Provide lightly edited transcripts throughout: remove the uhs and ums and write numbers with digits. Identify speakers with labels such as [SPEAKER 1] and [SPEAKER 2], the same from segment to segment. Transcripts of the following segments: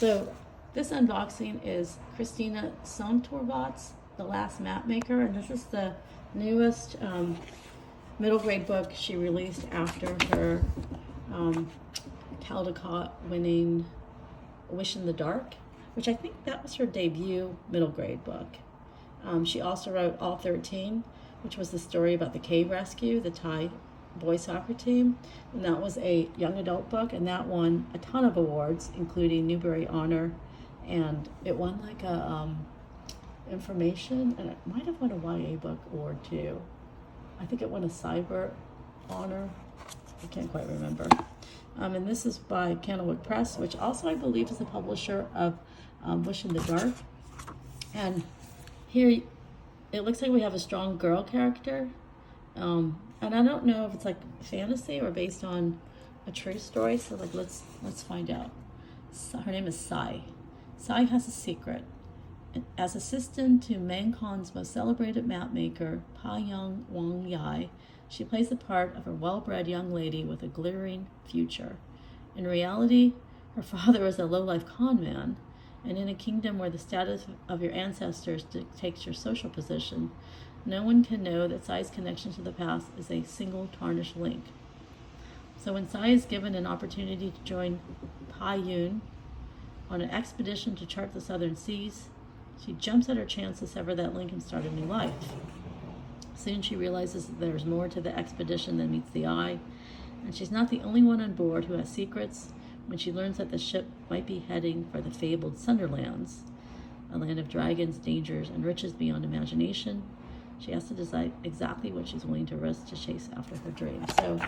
[SPEAKER 1] So this unboxing is Christina Soontornvat's The Last Mapmaker, and this is the newest middle grade book she released after her Caldecott winning Wish in the Dark, which I think that was her debut middle grade book. She also wrote All 13, which was the story about the cave rescue, the Thai boys soccer team, and that was a young adult book, and that won a ton of awards, including Newbery Honor, and it won like a information, and it might have won a YA book award too. I think it won a cyber honor. I can't quite remember. And this is by Candlewood Press, which also I believe is the publisher of Wish in the Dark. And here it looks like we have a strong girl character. And I don't know if it's like fantasy or based on a true story. So like let's find out. Her name is Sai. Sai has a secret. As assistant to Mangkon's most celebrated mapmaker, Pa Young Wang Yai, she plays the part of a well-bred young lady with a glittering future. In reality, her father is a low-life con man, and in a kingdom where the status of your ancestors dictates your social position, no one can know that Sai's connection to the past is a single tarnished link. So when Sai is given an opportunity to join Pa Yun on an expedition to chart the southern seas, she jumps at her chance to sever that link and start a new life. Soon she realizes that there's more to the expedition than meets the eye, and she's not the only one on board who has secrets when she learns that the ship might be heading for the fabled Sunderlands, a land of dragons, dangers, and riches beyond imagination. She has to decide exactly what she's willing to risk to chase after her dreams. So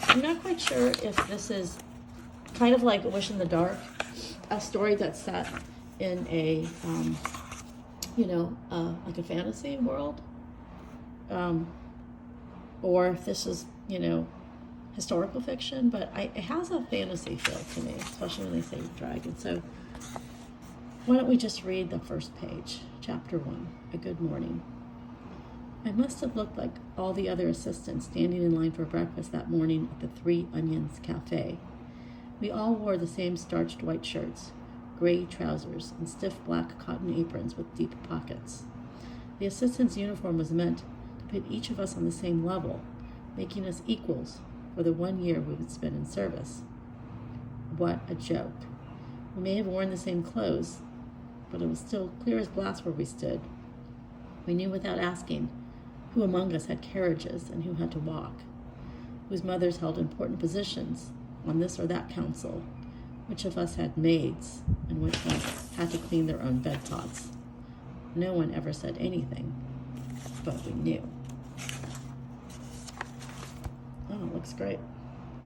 [SPEAKER 1] I'm not quite sure if this is kind of like Wish in the Dark, a story that's set in a, like a fantasy world, or if this is, historical fiction, but it has a fantasy feel to me, especially when they say dragon. So why don't we just read the first page, chapter 1, A Good Morning. I must have looked like all the other assistants standing in line for breakfast that morning at the Three Onions Cafe. We all wore the same starched white shirts, gray trousers, and stiff black cotton aprons with deep pockets. The assistant's uniform was meant to put each of us on the same level, making us equals for the 1 year we would spend in service. What a joke. We may have worn the same clothes, but it was still clear as glass where we stood. We knew without asking who among us had carriages and who had to walk, whose mothers held important positions on this or that council, which of us had maids, and which of us had to clean their own bed pots. No one ever said anything, but we knew. Oh, it looks great.